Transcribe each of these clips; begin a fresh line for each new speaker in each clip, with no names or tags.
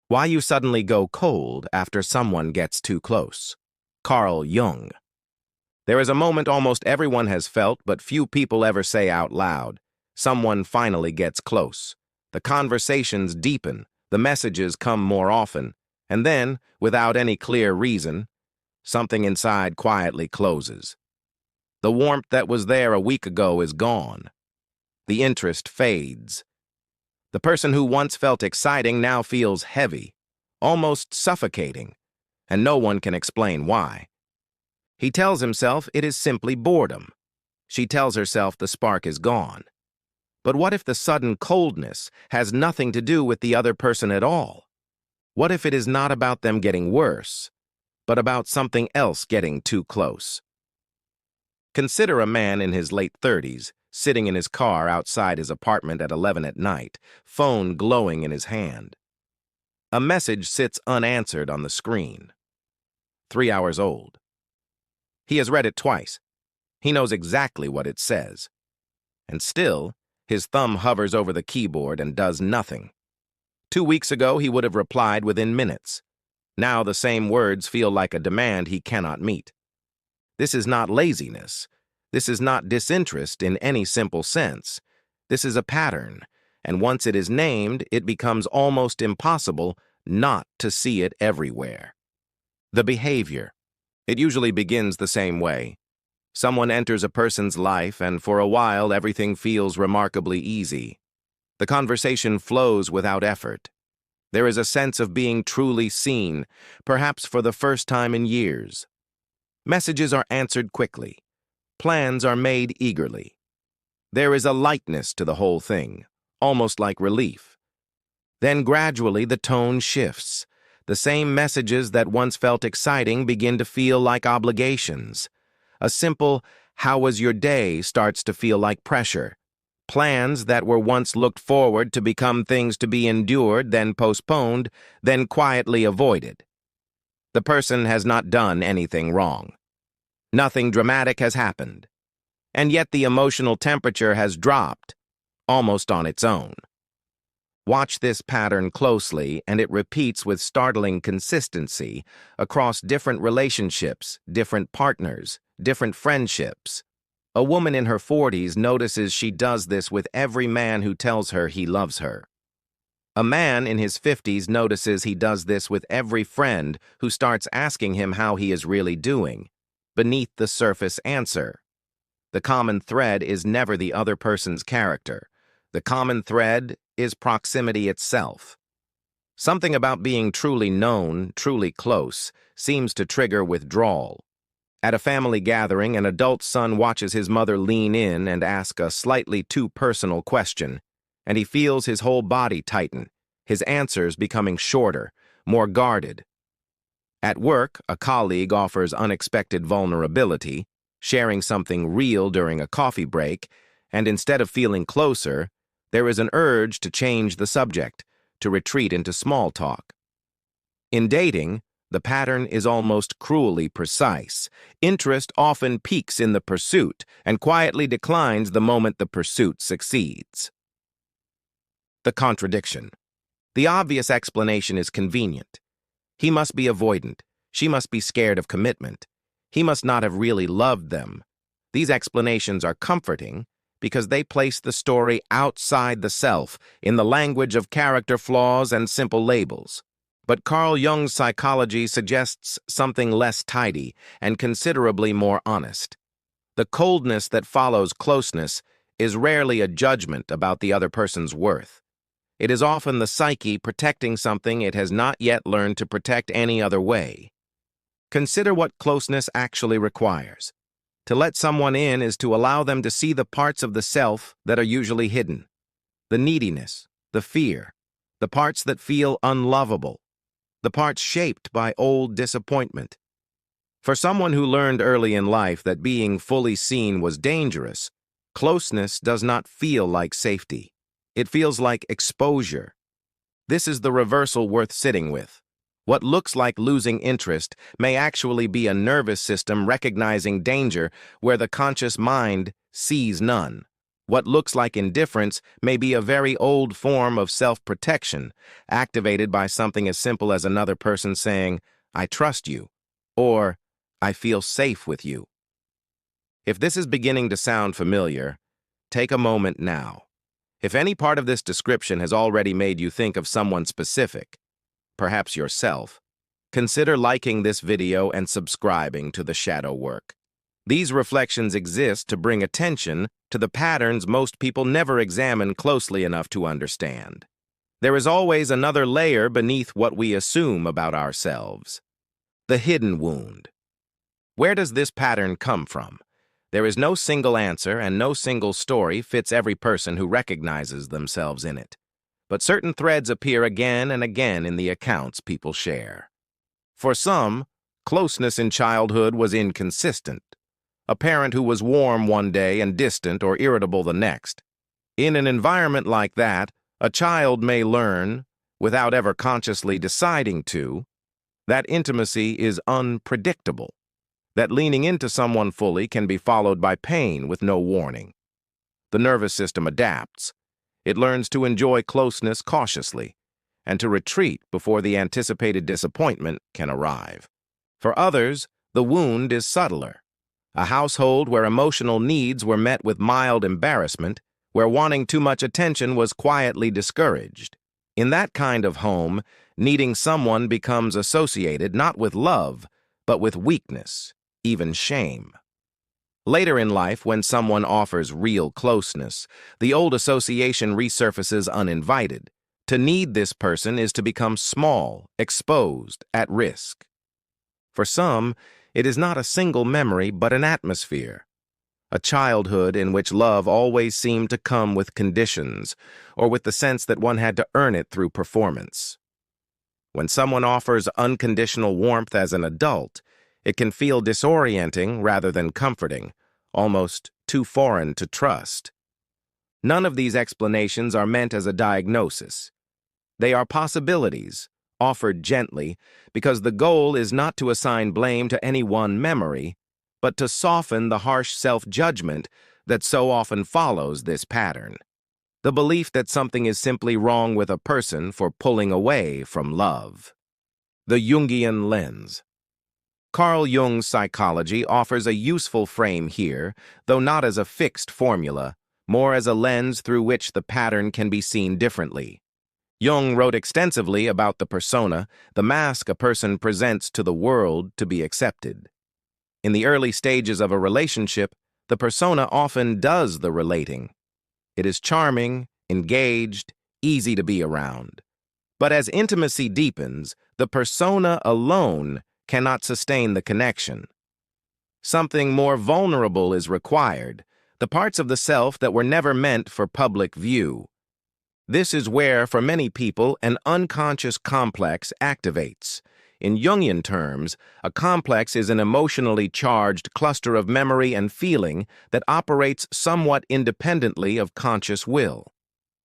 Why you suddenly go cold after someone gets too close. Carl Jung. There is a moment almost everyone has felt, but few people ever say out loud. Someone finally gets close. The conversations deepen, the messages come more often, and then, without any clear reason, something inside quietly closes. The warmth that was there a week ago is gone. The interest fades. The person who once felt exciting now feels heavy, almost suffocating, and no one can explain why. He tells himself it is simply boredom. She tells herself the spark is gone. But what if the sudden coldness has nothing to do with the other person at all? What if it is not about them getting worse, but about something else getting too close? Consider a man in his late 30s, sitting in his car outside his apartment at 11 at night, phone glowing in his hand. A message sits unanswered on the screen. 3 hours old. He has read it twice. He knows exactly what it says. And still, his thumb hovers over the keyboard and does nothing. 2 weeks ago, he would have replied within minutes. Now the same words feel like a demand he cannot meet. This is not laziness. This is not disinterest in any simple sense. This is a pattern, and once it is named, it becomes almost impossible not to see it everywhere. The behavior. It usually begins the same way. Someone enters a person's life, and for a while everything feels remarkably easy. The conversation flows without effort. There is a sense of being truly seen, perhaps for the first time in years. Messages are answered quickly. Plans are made eagerly. There is a lightness to the whole thing, almost like relief. Then gradually the tone shifts. The same messages that once felt exciting begin to feel like obligations. A simple, "How was your day?" starts to feel like pressure. Plans that were once looked forward to become things to be endured, then postponed, then quietly avoided. The person has not done anything wrong. Nothing dramatic has happened. And yet the emotional temperature has dropped, almost on its own. Watch this pattern closely, and it repeats with startling consistency across different relationships, different partners, different friendships. A woman in her 40s notices she does this with every man who tells her he loves her. A man in his 50s notices he does this with every friend who starts asking him how he is really doing. Beneath the surface answer. The common thread is never the other person's character. The common thread is proximity itself. Something about being truly known, truly close, seems to trigger withdrawal. At a family gathering, an adult son watches his mother lean in and ask a slightly too personal question, and he feels his whole body tighten, his answers becoming shorter, more guarded. At work, a colleague offers unexpected vulnerability, sharing something real during a coffee break, and instead of feeling closer, there is an urge to change the subject, to retreat into small talk. In dating, the pattern is almost cruelly precise. Interest often peaks in the pursuit and quietly declines the moment the pursuit succeeds. The contradiction. The obvious explanation is convenient. He must be avoidant. She must be scared of commitment. He must not have really loved them. These explanations are comforting because they place the story outside the self, in the language of character flaws and simple labels. But Carl Jung's psychology suggests something less tidy and considerably more honest. The coldness that follows closeness is rarely a judgment about the other person's worth. It is often the psyche protecting something it has not yet learned to protect any other way. Consider what closeness actually requires. To let someone in is to allow them to see the parts of the self that are usually hidden. The neediness, the fear, the parts that feel unlovable, the parts shaped by old disappointment. For someone who learned early in life that being fully seen was dangerous, closeness does not feel like safety. It feels like exposure. This is the reversal worth sitting with. What looks like losing interest may actually be a nervous system recognizing danger where the conscious mind sees none. What looks like indifference may be a very old form of self-protection, activated by something as simple as another person saying, "I trust you," or "I feel safe with you." If this is beginning to sound familiar, take a moment now. If any part of this description has already made you think of someone specific, perhaps yourself, consider liking this video and subscribing to the Shadow Work. These reflections exist to bring attention to the patterns most people never examine closely enough to understand. There is always another layer beneath what we assume about ourselves. The hidden wound. Where does this pattern come from? There is no single answer, and no single story fits every person who recognizes themselves in it. But certain threads appear again and again in the accounts people share. For some, closeness in childhood was inconsistent. A parent who was warm one day and distant or irritable the next. In an environment like that, a child may learn, without ever consciously deciding to, that intimacy is unpredictable, that leaning into someone fully can be followed by pain with no warning. The nervous system adapts. It learns to enjoy closeness cautiously, and to retreat before the anticipated disappointment can arrive. For others, the wound is subtler. A household where emotional needs were met with mild embarrassment, where wanting too much attention was quietly discouraged. In that kind of home, needing someone becomes associated not with love, but with weakness, even shame. Later in life, when someone offers real closeness, the old association resurfaces uninvited. To need this person is to become small, exposed, at risk. For some, it is not a single memory but an atmosphere. A childhood in which love always seemed to come with conditions, or with the sense that one had to earn it through performance. When someone offers unconditional warmth as an adult, it can feel disorienting rather than comforting, almost too foreign to trust. None of these explanations are meant as a diagnosis. They are possibilities, offered gently, because the goal is not to assign blame to any one memory, but to soften the harsh self-judgment that so often follows this pattern. The belief that something is simply wrong with a person for pulling away from love. The Jungian lens. Carl Jung's psychology offers a useful frame here, though not as a fixed formula, more as a lens through which the pattern can be seen differently. Jung wrote extensively about the persona, the mask a person presents to the world to be accepted. In the early stages of a relationship, the persona often does the relating. It is charming, engaged, easy to be around. But as intimacy deepens, the persona alone cannot sustain the connection. Something more vulnerable is required, the parts of the self that were never meant for public view. This is where, for many people, an unconscious complex activates. In Jungian terms, a complex is an emotionally charged cluster of memory and feeling that operates somewhat independently of conscious will.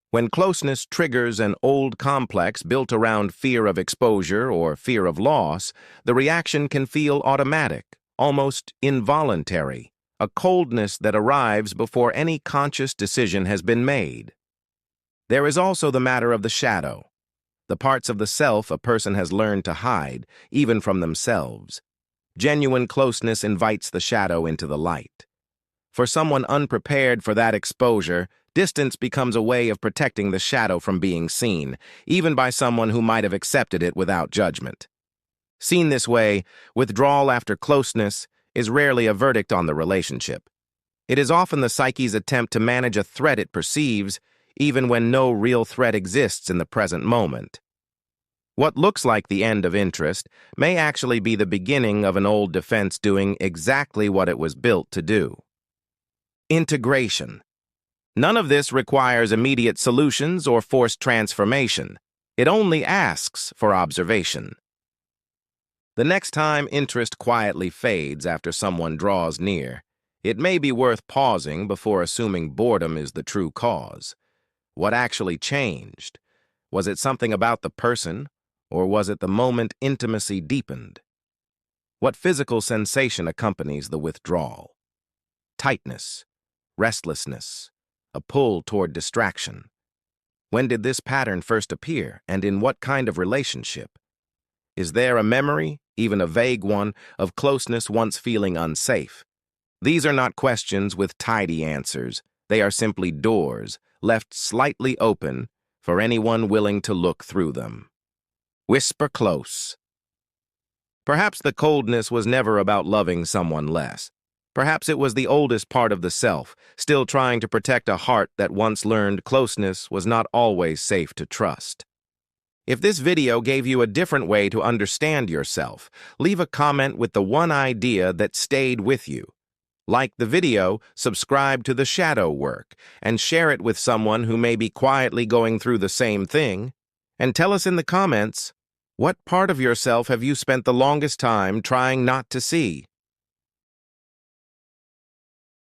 When closeness triggers an old complex built around fear of exposure or fear of loss, the reaction can feel automatic, almost involuntary, a coldness that arrives before any conscious decision has been made. There is also the matter of the shadow, the parts of the self a person has learned to hide, even from themselves. Genuine closeness invites the shadow into the light. For someone unprepared for that exposure, distance becomes a way of protecting the shadow from being seen, even by someone who might have accepted it without judgment. Seen this way, withdrawal after closeness is rarely a verdict on the relationship. It is often the psyche's attempt to manage a threat it perceives, even when no real threat exists in the present moment. What looks like the end of interest may actually be the beginning of an old defense doing exactly what it was built to do. Integration. None of this requires immediate solutions or forced transformation. It only asks for observation. The next time interest quietly fades after someone draws near, it may be worth pausing before assuming boredom is the true cause. What actually changed? Was it something about the person, or was it the moment intimacy deepened? What physical sensation accompanies the withdrawal? Tightness, restlessness, a pull toward distraction. When did this pattern first appear, and in what kind of relationship? Is there a memory, even a vague one, of closeness once feeling unsafe? These are not questions with tidy answers. They are simply doors, left slightly open for anyone willing to look through them. Whisper close. Perhaps the coldness was never about loving someone less. Perhaps it was the oldest part of the self, still trying to protect a heart that once learned closeness was not always safe to trust. If this video gave you a different way to understand yourself, leave a comment with the one idea that stayed with you. Like the video, subscribe to the shadow work, and share it with someone who may be quietly going through the same thing. And tell us in the comments, what part of yourself have you spent the longest time trying not to see?